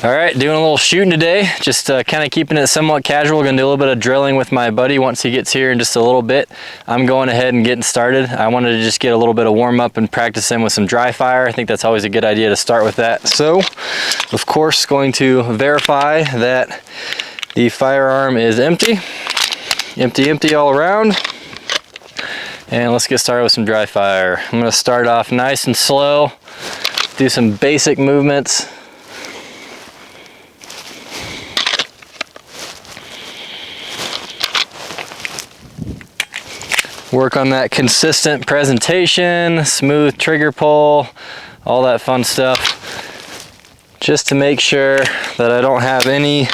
All right, doing a little shooting today, just kind of keeping it somewhat casual. Gonna do a little bit of drilling with my buddy once he gets here in just a little bit. I'm going ahead and getting started. I wanted to just get a little bit of warm up and practice in with some dry fire. I think that's always a good idea to start with that. So, of course, going to verify that the firearm is empty. Empty all around. And let's get started with some dry fire. I'm gonna start off nice and slow, do some basic movements. Work on that consistent presentation, smooth trigger pull, all that fun stuff. Just to make sure that I don't have any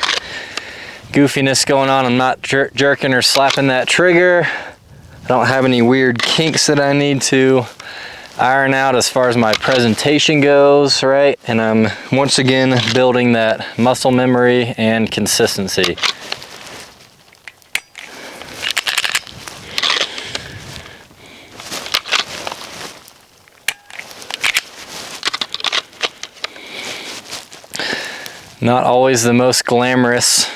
goofiness going on. I'm not jerking or slapping that trigger. I don't have any weird kinks that I need to iron out as far as my presentation goes, right? And I'm once again building that muscle memory and consistency. Not always the most glamorous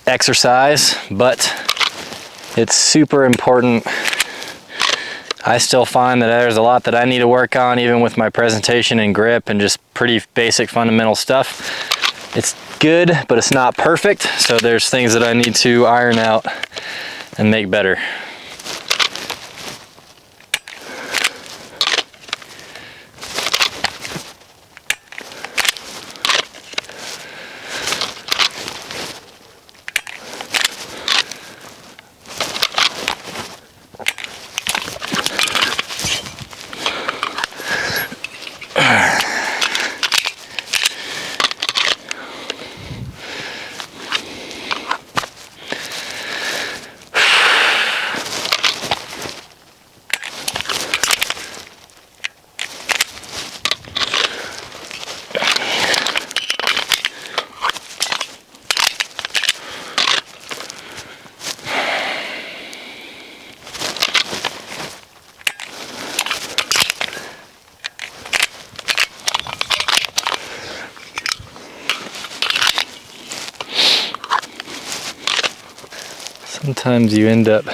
exercise, but it's super important. I still find that there's a lot that I need to work on, even with my presentation and grip and just pretty basic fundamental stuff. It's good, but it's not perfect, so there's things that I need to iron out and make better. Sometimes you end up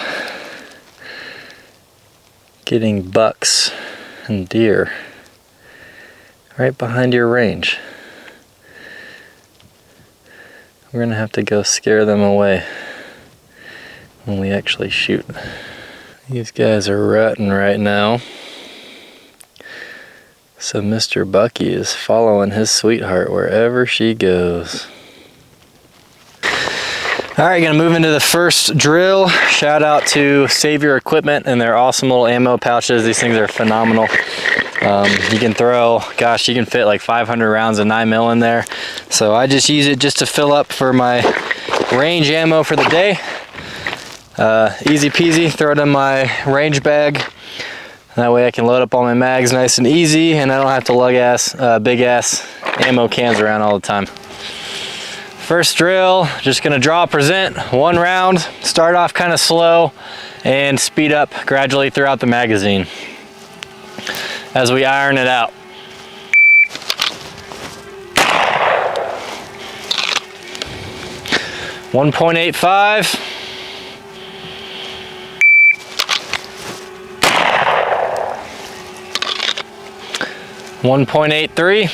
getting bucks and deer right behind your range. We're gonna have to go scare them away when we actually shoot. These guys are rutting right now. So Mr. Bucky is following his sweetheart wherever she goes. All right, gonna move into the first drill. Shout out to Savior Equipment and their awesome little ammo pouches. These things are phenomenal. You can throw, gosh, you can fit like 500 rounds of 9mm in there. So I just use it just to fill up for my range ammo for the day. Easy peasy, throw it in my range bag. That way I can load up all my mags nice and easy, and I don't have to lug big ass ammo cans around all the time. First drill, just gonna draw present, one round, start off kind of slow and speed up gradually throughout the magazine as we iron it out. .85. .83.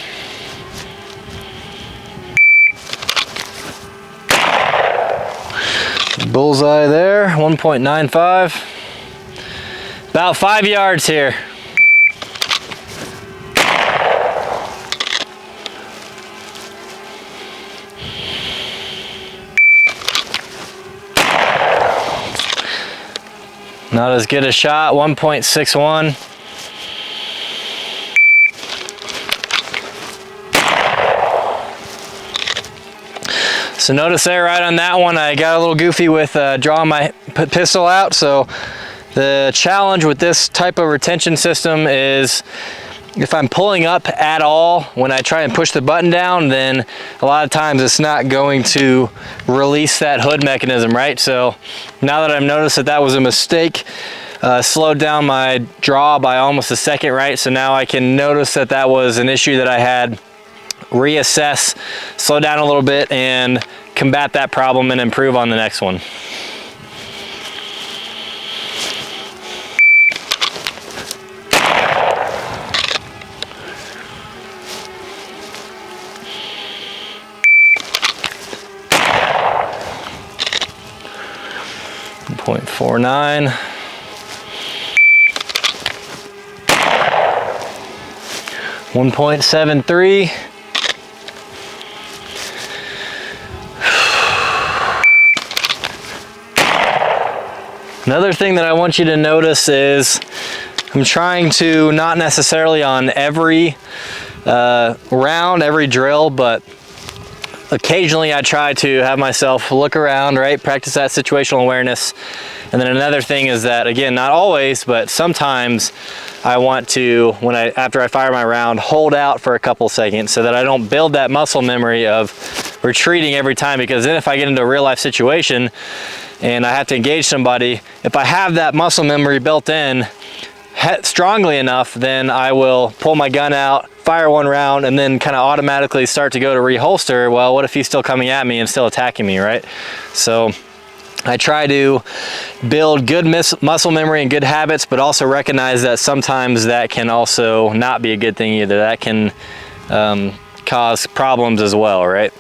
Bullseye there, 1.95. About 5 yards here. Not as good a shot, 1.61. So notice there right on that one, I got a little goofy with drawing my pistol out. So the challenge with this type of retention system is if I'm pulling up at all, when I try and push the button down, then a lot of times it's not going to release that hood mechanism, right? So now that I've noticed that that was a mistake, slowed down my draw by almost a second, right? So now I can notice that that was an issue that I had reassess, slow down a little bit, and combat that problem and improve on the next one. .49. 1.73. Another thing that I want you to notice is I'm trying to, not necessarily on every round, every drill, but occasionally I try to have myself look around, right? Practice that situational awareness. And then another thing is that, again, not always, but sometimes I want to, after I fire my round, hold out for a couple seconds so that I don't build that muscle memory of retreating every time, because then if I get into a real life situation and I have to engage somebody, if I have that muscle memory built in strongly enough, then I will pull my gun out, fire one round, and then kind of automatically start to go to reholster. Well, what if he's still coming at me and still attacking me, right? So I try to build good muscle memory and good habits, but also recognize that sometimes that can also not be a good thing either. That can cause problems as well, right?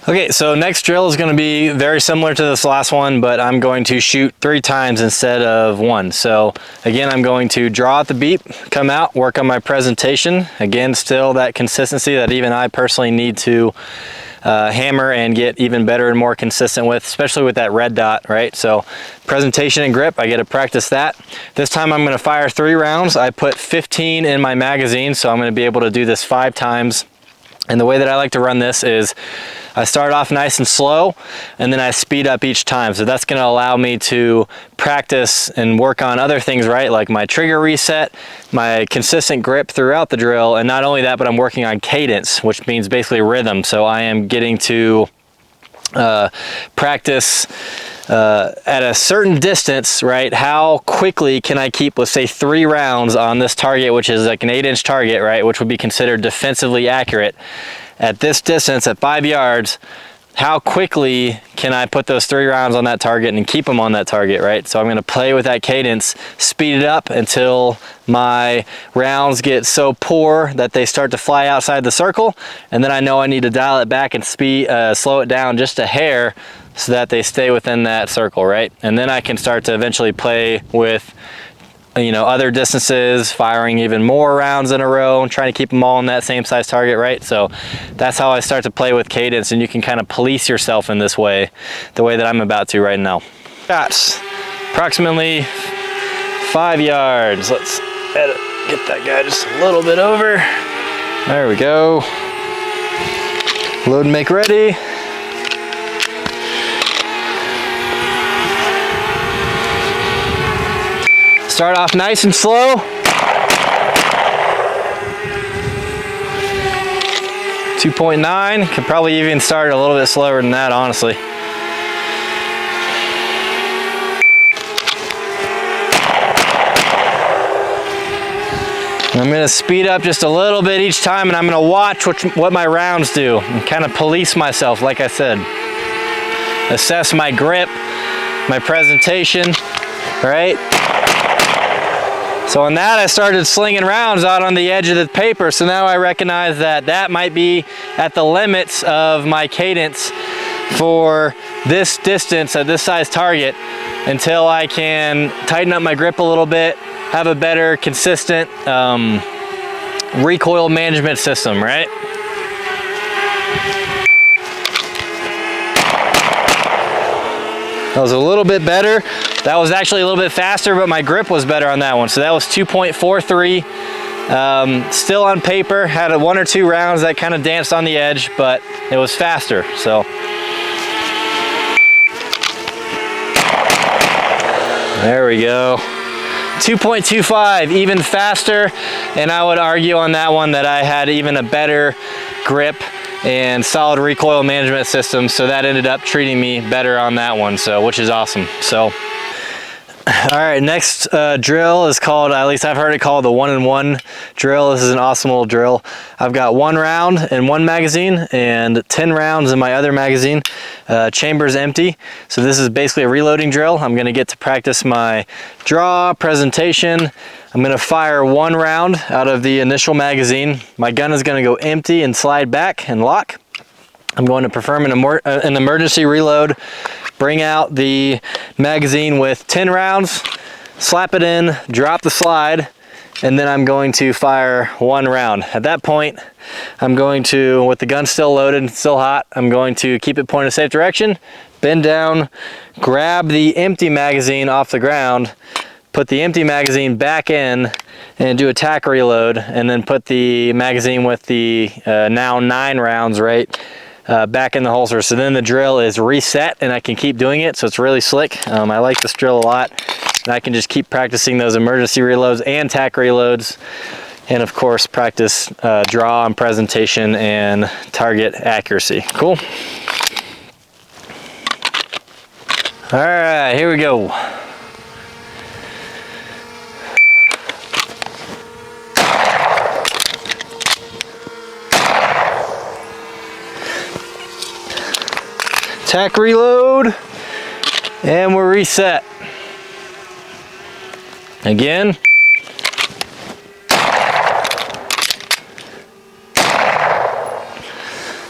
Okay, so next drill is going to be very similar to this last one, but I'm going to shoot 3 times instead of 1. So again, I'm going to draw out the beep, come out, work on my presentation. Again, still that consistency that even I personally need to hammer and get even better and more consistent with, especially with that red dot, right? So presentation and grip, I get to practice that. This time I'm going to fire 3 rounds. I put 15 in my magazine, so I'm going to be able to do this 5 times. And the way that I like to run this is I start off nice and slow, and then I speed up each time. So that's going to allow me to practice and work on other things, right? Like my trigger reset, my consistent grip throughout the drill. And not only that, but I'm working on cadence, which means basically rhythm. So I am getting to practice at a certain distance, right? How quickly can I keep, let's say, 3 rounds on this target, which is like an 8-inch target, right? Which would be considered defensively accurate. At this distance, at 5 yards, how quickly can I put those 3 rounds on that target and keep them on that target, right? So I'm going to play with that cadence, speed it up until my rounds get so poor that they start to fly outside the circle, and then I know I need to dial it back and slow it down just a hair so that they stay within that circle, right? And then I can start to eventually play with, you know, other distances, firing even more rounds in a row and trying to keep them all on that same size target, right? So that's how I start to play with cadence, and you can kind of police yourself in this way, the way that I'm about to right now. Shots, approximately 5 yards. Let's get that guy just a little bit over. There we go. Load and make ready. Start off nice and slow. .9, could probably even start a little bit slower than that, honestly. I'm going to speed up just a little bit each time, and I'm going to watch what my rounds do and kind of police myself, like I said. Assess my grip, my presentation, right? So on that, I started slinging rounds out on the edge of the paper. So now I recognize that that might be at the limits of my cadence for this distance at this size target, until I can tighten up my grip a little bit, have a better, consistent recoil management system, right? That was a little bit better. That was actually a little bit faster, but my grip was better on that one. So that was 2.43. Still on paper, had 1 or 2 rounds that kind of danced on the edge, but it was faster. So there we go. 2.25, even faster. And I would argue on that one that I had even a better grip and solid recoil management system, so that ended up treating me better on that one, so which is awesome. So All right, next drill is called, at least I've heard it called the 1-in-1 drill. This is an awesome little drill. I've got 1 round in one magazine and 10 rounds in my other magazine. Chamber's empty. So this is basically a reloading drill. I'm gonna get to practice my draw, presentation. I'm gonna fire 1 round out of the initial magazine. My gun is gonna go empty and slide back and lock. I'm going to perform an emergency reload, bring out the magazine with 10 rounds, slap it in, drop the slide, and then I'm going to fire 1 round. At that point, I'm going to, with the gun still loaded, still hot, I'm going to keep it pointed safe direction, bend down, grab the empty magazine off the ground, put the empty magazine back in, and do a tack reload, and then put the magazine with the now 9 rounds, right, back in the holster. So then the drill is reset and I can keep doing it. So it's really slick. I like this drill a lot. And I can just keep practicing those emergency reloads and tack reloads. And of course, practice draw and presentation and target accuracy. Cool. All right, here we go. Tack reload, and we're reset. Again.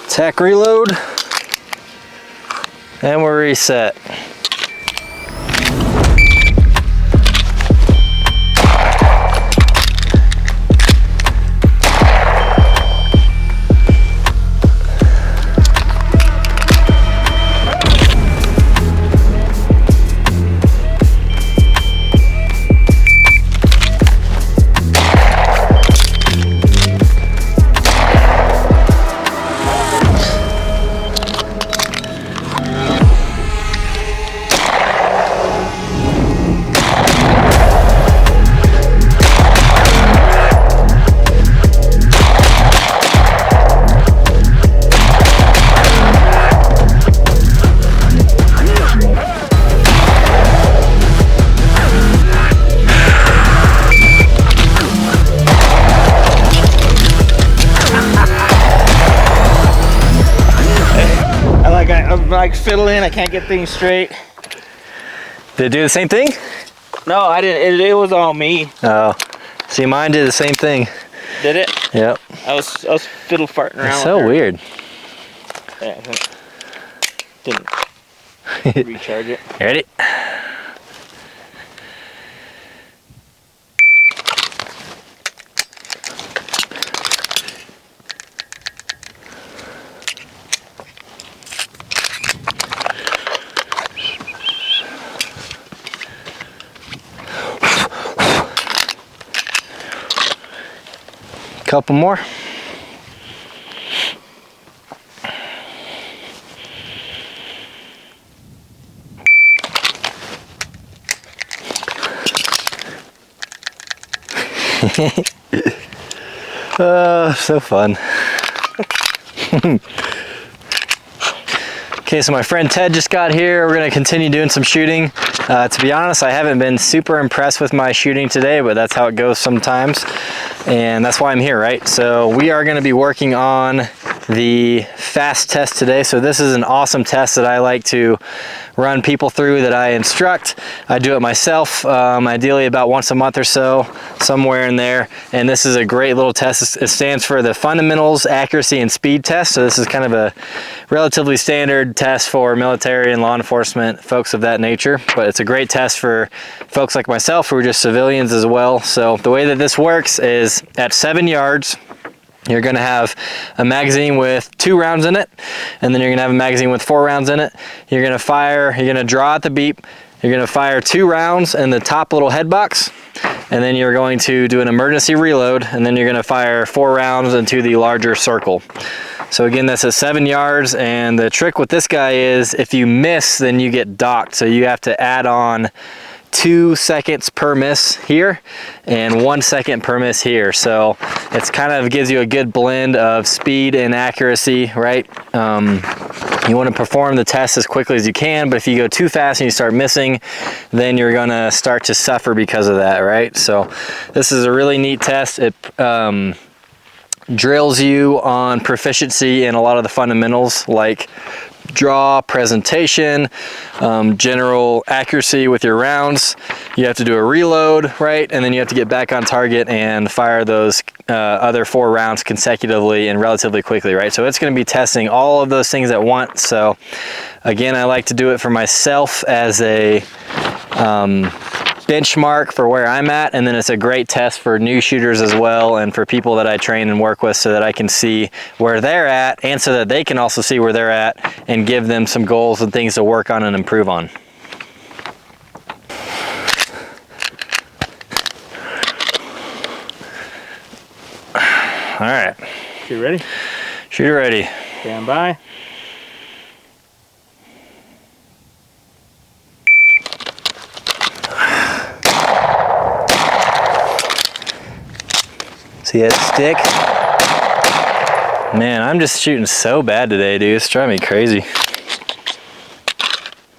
Tack reload, and we're reset. I'm like fiddling, I can't get things straight. Did it do the same thing? No, I didn't. It was all me. Oh, see, mine did the same thing. Did it? Yep. I was fiddle farting around. It's so weird. Yeah, didn't recharge it. Ready? Couple more. Oh, so fun. Okay, so my friend Ted just got here. We're gonna continue doing some shooting. To be honest, I haven't been super impressed with my shooting today, but that's how it goes sometimes. And that's why I'm here, right? So we are gonna be working on the fast test today. So this is an awesome test that I like to run people through, that I instruct. I do it myself, ideally about once a month or so, somewhere in there. And this is a great little test. It stands for the Fundamentals, Accuracy, and Speed Test. So this is kind of a relatively standard test for military and law enforcement, folks of that nature. But it's a great test for folks like myself who are just civilians as well. So the way that this works is at 7 yards, you're gonna have a magazine with 2 rounds in it, and then you're gonna have a magazine with 4 rounds in it. You're gonna fire, you're gonna draw at the beep, you're gonna fire 2 rounds in the top little head box, and then you're going to do an emergency reload, and then you're gonna fire 4 rounds into the larger circle. So again, that's at 7 yards, and the trick with this guy is if you miss, then you get docked. So you have to add on 2 seconds per miss here and 1 second per miss here. So it's kind of gives you a good blend of speed and accuracy, right? You want to perform the test as quickly as you can, but if you go too fast and you start missing, then you're gonna start to suffer because of that, right? So this is a really neat test. It drills you on proficiency in a lot of the fundamentals like draw, presentation, general accuracy with your rounds. You have to do a reload, right? And then you have to get back on target and fire those other 4 rounds consecutively and relatively quickly, right? So it's going to be testing all of those things at once. So again, I like to do it for myself as a benchmark for where I'm at, and then it's a great test for new shooters as well, and for people that I train and work with, so that I can see where they're at and so that they can also see where they're at and give them some goals and things to work on and improve on. All right. You ready? Shooter ready. Stand by. See that stick? Man, I'm just shooting so bad today, dude. It's driving me crazy.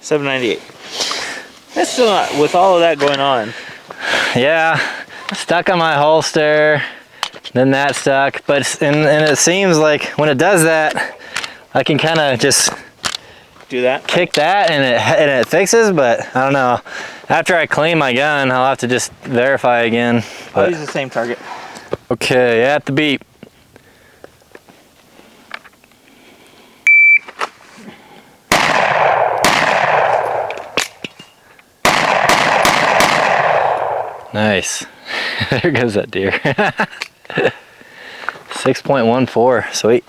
798. That's still not, with all of that going on. Yeah, stuck on my holster, then that stuck, but and it seems like when it does that, I can kind of just Do that. kick that and it fixes, but I don't know. After I clean my gun, I'll have to just verify again. I'll But use the same target. okay, at the beep. Nice. There goes that deer. 6.14, sweet.